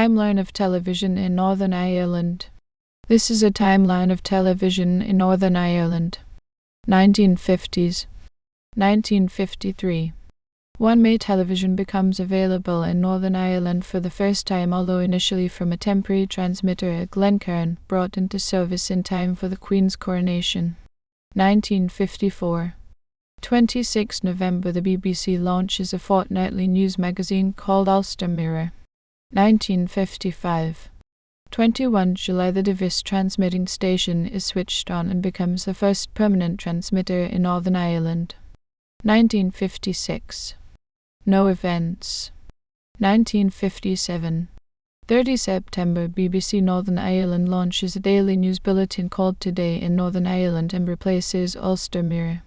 Timeline of television in Northern Ireland. This is a timeline of television in Northern Ireland. 1950s. 1953. 1 May television becomes available in Northern Ireland for the first time, although initially from a temporary transmitter at Glencairn, brought into service in time for the Queen's coronation. 1954. 26 November the BBC launches a fortnightly news magazine called Ulster Mirror. 1955. 21 July the Divis transmitting station is switched on and becomes the first permanent transmitter in Northern Ireland. 1956. No events. 1957. 30 September BBC Northern Ireland launches a daily news bulletin called Today in Northern Ireland and replaces Ulster Mirror.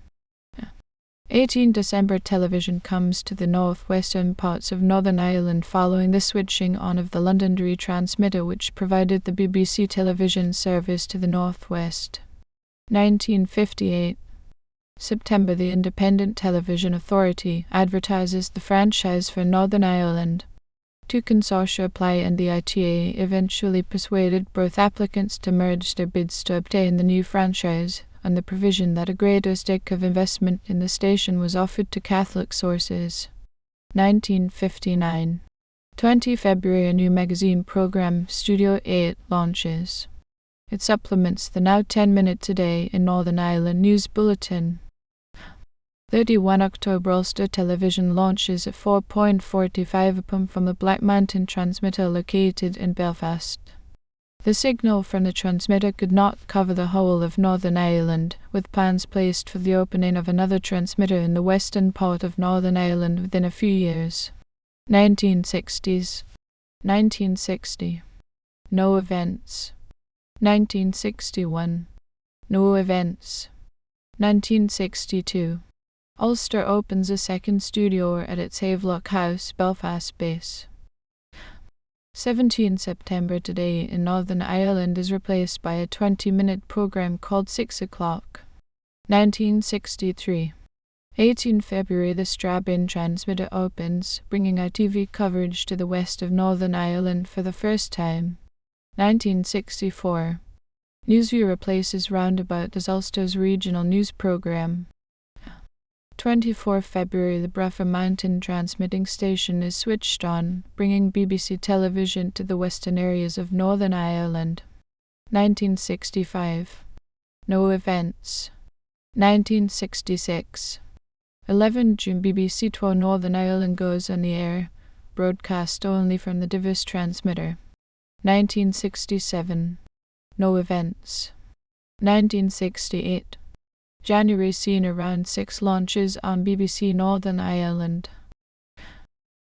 18 December television comes to the northwestern parts of Northern Ireland following the switching on of the Londonderry transmitter, which provided the BBC television service to the northwest. 1958. September the Independent Television Authority advertises the franchise for Northern Ireland. 2 consortia apply and the ITA eventually persuaded both applicants to merge their bids to obtain the new franchise, on the provision that a greater stake of investment in the station was offered to Catholic sources. 1959. 20 February a new magazine program, Studio 8, launches. It supplements the now 10-minute Today in Northern Ireland news bulletin. 31 October Ulster Television launches at 4.45 p.m. from the Black Mountain transmitter located in Belfast. The signal from the transmitter could not cover the whole of Northern Ireland, with plans placed for the opening of another transmitter in the western part of Northern Ireland within a few years. 1960s. 1960. No events. 1961. No events. 1962. Ulster opens a second studio at its Havelock House, Belfast base. 17 September Today in Northern Ireland is replaced by a 20-minute program called 6 o'clock. 1963. 18 February the Strabane transmitter opens, bringing ITV coverage to the west of Northern Ireland for the first time. 1964. Newsview replaces Roundabout as Ulster's regional news program. 24 February the Bruffer Mountain transmitting station is switched on, bringing BBC television to the western areas of Northern Ireland. 1965. No events. 1966. 11 June BBC 2 Northern Ireland goes on the air, broadcast only from the Divis transmitter. 1967. No events. 1968. January scene around 6 launches on BBC Northern Ireland.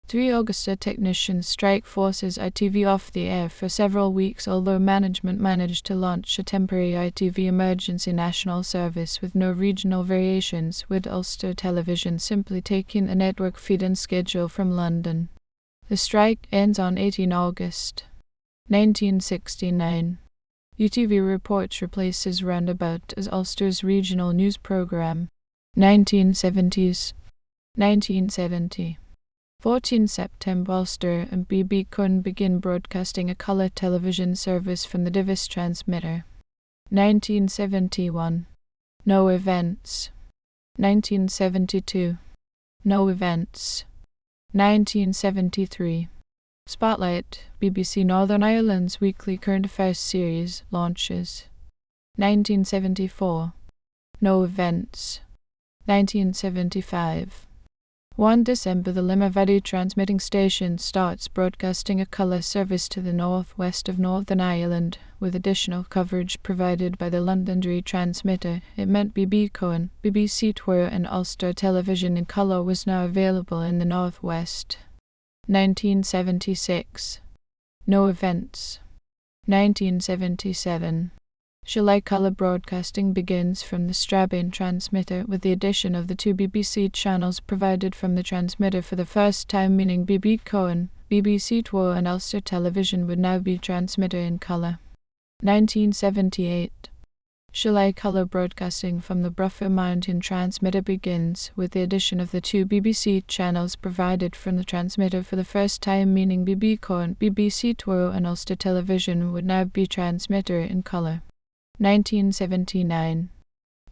3 Augusta technicians strike forces ITV off the air for several weeks, although management managed to launch a temporary ITV emergency national service with no regional variations, with Ulster Television simply taking a network feed and schedule from London. The strike ends on 18 August. 1969. UTV Reports replaces Roundabout as Ulster's regional news program. 1970s. 1970. 14 September Ulster and BB Cone begin broadcasting a colour television service from the Divis transmitter. 1971. No events. 1972. No events. 1973. Spotlight, BBC Northern Ireland's weekly current affairs series, launches. 1974. No events. 1975. 1 December the Limavady transmitting station starts broadcasting a colour service to the northwest of Northern Ireland, with additional coverage provided by the Londonderry transmitter. It meant BB Cone, BBC 2 and Ulster Television in colour was now available in the northwest. 1976. No events. 1977. July colour broadcasting begins from the Strabane transmitter, with the addition of the 2 BBC channels provided from the transmitter for the first time, meaning BB Cone, BBC 2 and Ulster Television would now be transmitter in colour. 1978. July color broadcasting from the Bruffer Mountain transmitter begins, with the addition of the 2 BBC channels provided from the transmitter for the first time, meaning BBC Two and Ulster Television would now be transmitter in color. 1979.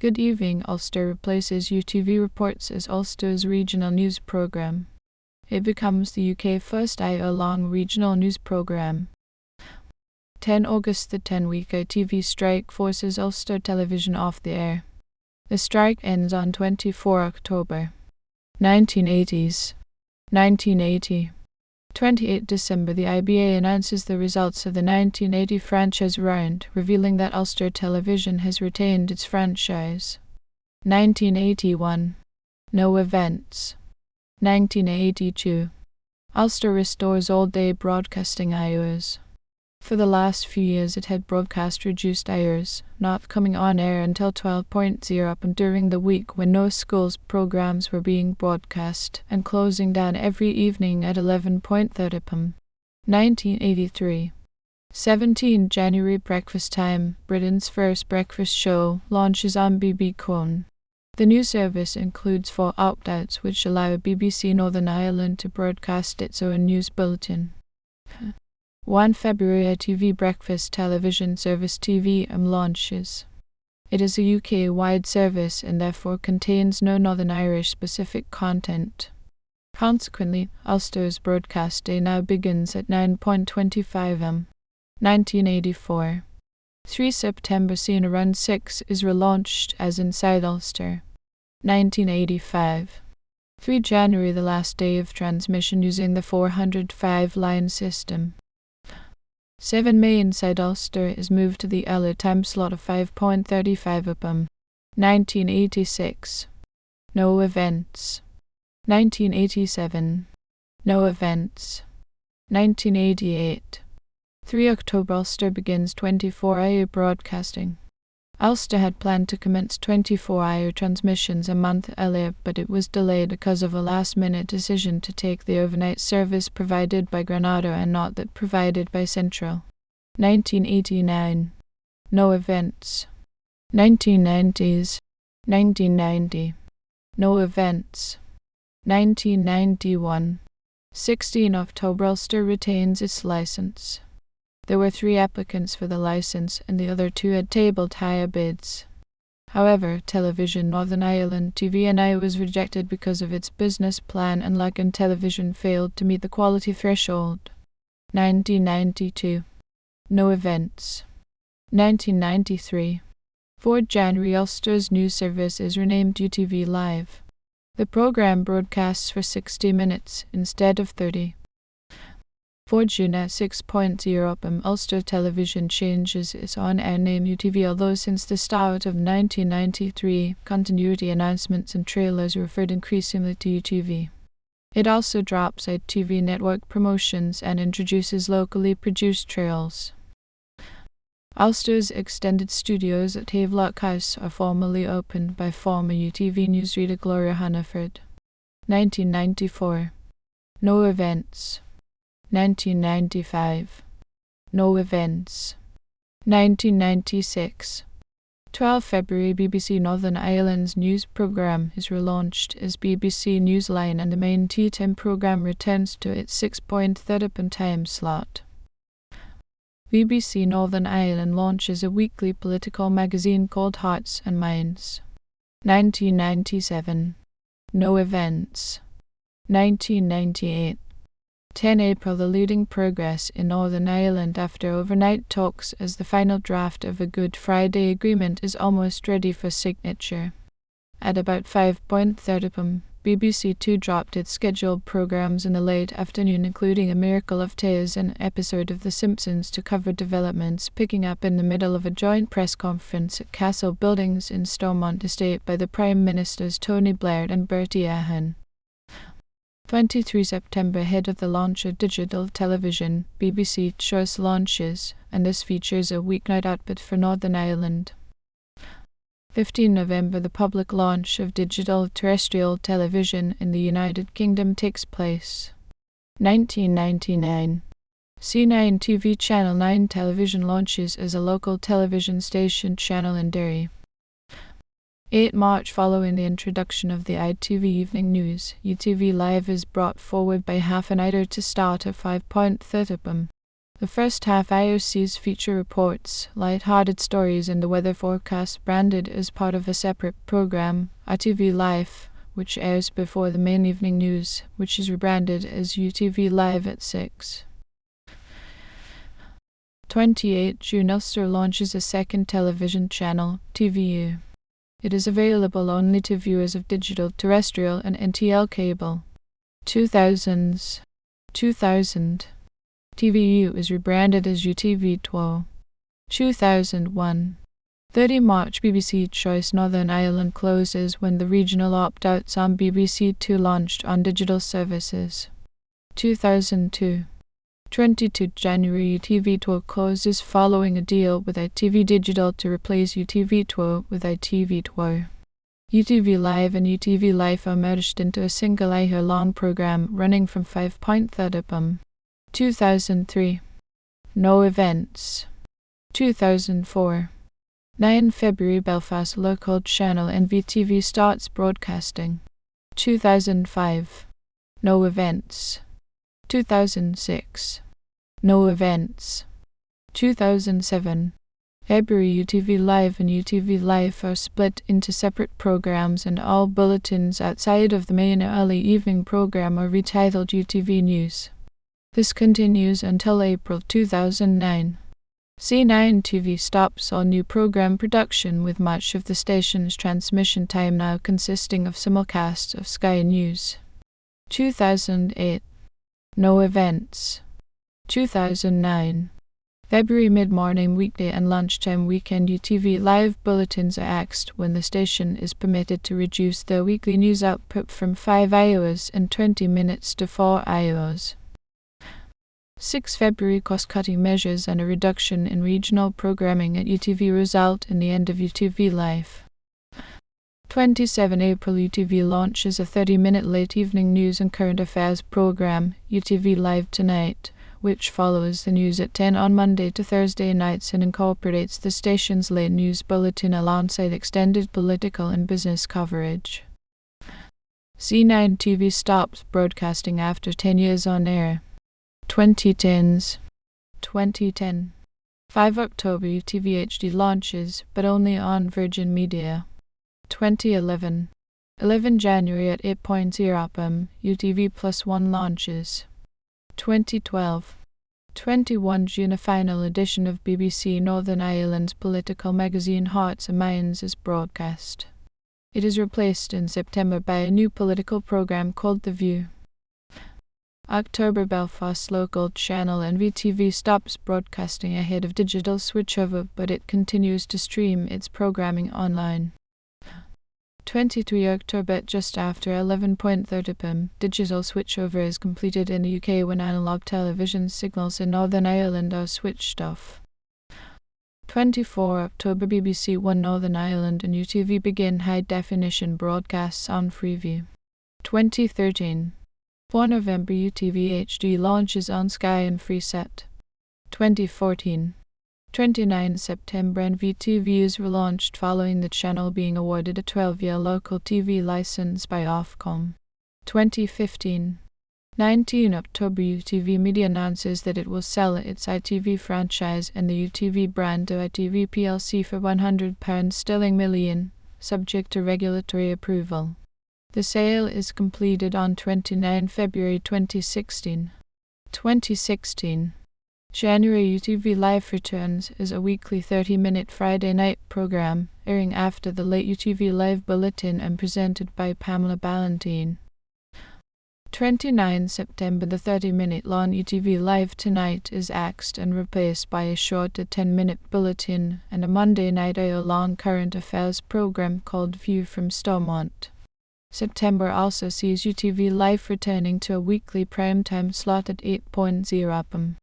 Good Evening Ulster replaces UTV Reports as Ulster's regional news programme. It becomes the UK's first hour-long regional news programme. 10 August. The 10-week ITV strike forces Ulster Television off the air. The strike ends on 24 October. 1980s. 1980. 28 December. The IBA announces the results of the 1980 franchise round, revealing that Ulster Television has retained its franchise. 1981. No events. 1982. Ulster restores all-day broadcasting hours. For the last few years it had broadcast reduced hours, not coming on air until 12:00 up and during the week when no schools programs were being broadcast, and closing down every evening at 11:30 p.m. 1983. 17 January. Breakfast Time, Britain's first breakfast show, launches on BBC Cone. The new service includes 4 opt-outs which allow BBC Northern Ireland to broadcast its own news bulletin. 1 February. ITV breakfast television service TVM launches. It is a UK-wide service and therefore contains no Northern Irish specific content. Consequently, Ulster's broadcast day now begins at 9:25 am. 1984. 3 September. Scene Around 6 is relaunched as Inside Ulster. 1985. 3 January. The last day of transmission using the 405-line system. 7 May. Inside Ulster is moved to the early time slot of 5:35 p.m. 1986. No events. 1987. No events. 1988. 3 October. Ulster begins 24-hour broadcasting. Ulster had planned to commence 24-hour transmissions a month earlier, but it was delayed because of a last-minute decision to take the overnight service provided by Granada and not that provided by Central. 1989. No events. 1990s. 1990. No events. 1991. 16 October. Ulster retains its licence. There were 3 applicants for the licence, and the other 2 had tabled higher bids. However, Television Northern Ireland TVNI was rejected because of its business plan, and Lagan Television failed to meet the quality threshold. 1992. No events. 1993. 4 January. Ulster's news service is renamed UTV Live. The programme broadcasts for 60 minutes instead of 30. 4 June at 6:00 p.m. Ulster Television changes its on-air name UTV, although since the start of 1993, continuity announcements and trailers referred increasingly to UTV. It also drops ITV network promotions and introduces locally produced trails. Ulster's extended studios at Havelock House are formally opened by former UTV newsreader Gloria Hannaford. 1994. No events. 1995. No events. 1996. 12 February. BBC Northern Ireland's news programme is relaunched as BBC Newsline, and the main tea time programme returns to its 6:30 p.m. time slot. BBC Northern Ireland launches a weekly political magazine called Hearts and Minds. 1997. No events. 1998. 10 April. The leading progress in Northern Ireland after overnight talks, as the final draft of a Good Friday Agreement is almost ready for signature. At about 5:30 p.m, BBC Two dropped its scheduled programmes in the late afternoon, including A Miracle of Tears, an episode of The Simpsons, to cover developments picking up in the middle of a joint press conference at Castle Buildings in Stormont Estate by the Prime Ministers Tony Blair and Bertie Ahern. 23 September. Ahead of the launch of digital television, BBC Choice launches, and this features a weeknight output for Northern Ireland. 15 November. The public launch of digital terrestrial television in the United Kingdom takes place. 1999. C9 TV Channel 9 television launches as a local television station channel in Derry. 8 March. Following the introduction of the ITV Evening News, UTV Live is brought forward by half an hour to start at 5:30 p.m. The first half IOC's feature reports, light-hearted stories and the weather forecast branded as part of a separate programme, ITV Live, which airs before the main evening news, which is rebranded as UTV Live at 6. 28 June. Ulster launches a second television channel, TVU. It is available only to viewers of digital, terrestrial and NTL cable. 2000. TVU is rebranded as UTV2. 2001. 30 March. BBC Choice Northern Ireland closes when the regional opt-outs on BBC Two launched on digital services. 2002. 22 January. UTV2 closes following a deal with ITV Digital to replace UTV2 with ITV2. UTV Live and UTV Live are merged into a single hour-long programme running from 5:30 p.m. 2003. No events. 2004. 9 February. Belfast local channel NVTV starts broadcasting. 2005. No events. 2006. No events. 2007. February. UTV Live and UTV Live are split into separate programs and all bulletins outside of the main early evening program are retitled UTV News. This continues until April 2009. C9 TV stops all new program production, with much of the station's transmission time now consisting of simulcasts of Sky News. 2008. No events. 2009. February. Mid-morning weekday and lunchtime weekend UTV Live bulletins are axed when the station is permitted to reduce their weekly news output from 5 hours and 20 minutes to 4 hours. 6 February. Cost-cutting measures and a reduction in regional programming at UTV result in the end of UTV Live. 27 April. UTV launches a 30-minute late evening news and current affairs programme, UTV Live Tonight, which follows the news at 10 on Monday to Thursday nights and incorporates the station's late news bulletin alongside extended political and business coverage. C9 TV stops broadcasting after 10 years on air. 2010. 5 October. UTV HD launches, but only on Virgin Media. 2011. 11 January at 8:00 p.m. UTV +1 launches. 2012. 21 June. A final edition of BBC Northern Ireland's political magazine Hearts and Minds is broadcast. It is replaced in September by a new political programme called The View. October. Belfast local channel NVTV stops broadcasting ahead of digital switchover, but it continues to stream its programming online. 23 October. Just after 11:30 p.m, digital switchover is completed in the UK when analogue television signals in Northern Ireland are switched off. 24 October. BBC One Northern Ireland and UTV begin high-definition broadcasts on Freeview. 2013. 4 November. UTV HD launches on Sky and Freesat. 2014. 29 September. NVTV is relaunched following the channel being awarded a 12-year local TV license by Ofcom. 2015. 19 October. UTV Media announces that it will sell its ITV franchise and the UTV brand to ITV plc for £100 million, subject to regulatory approval. The sale is completed on 29 February 2016. 2016. January. UTV Live returns as a weekly 30-minute Friday night programme, airing after the late UTV Live bulletin and presented by Pamela Ballantine. 29 September. The 30-minute long UTV Live Tonight is axed and replaced by a shorter 10-minute bulletin and a Monday night hour-long current affairs programme called View from Stormont. September also sees UTV Live returning to a weekly primetime slot at 8:00 p.m.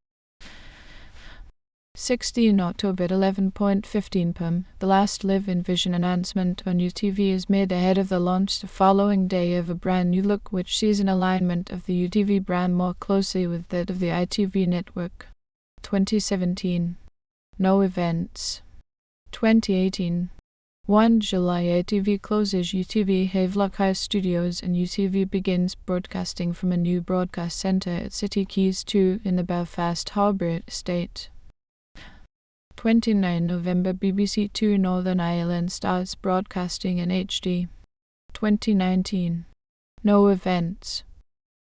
16 October at 11:15 p.m. The last live-in vision announcement on UTV is made ahead of the launch the following day of a brand new look which sees an alignment of the UTV brand more closely with that of the ITV network. 2017. No events. 2018. 1 July ITV closes UTV Havelock House Studios and UTV begins broadcasting from a new broadcast centre at City Quays 2 in the Belfast Harbour estate. 29 November BBC Two Northern Ireland starts broadcasting in HD. 2019. No events.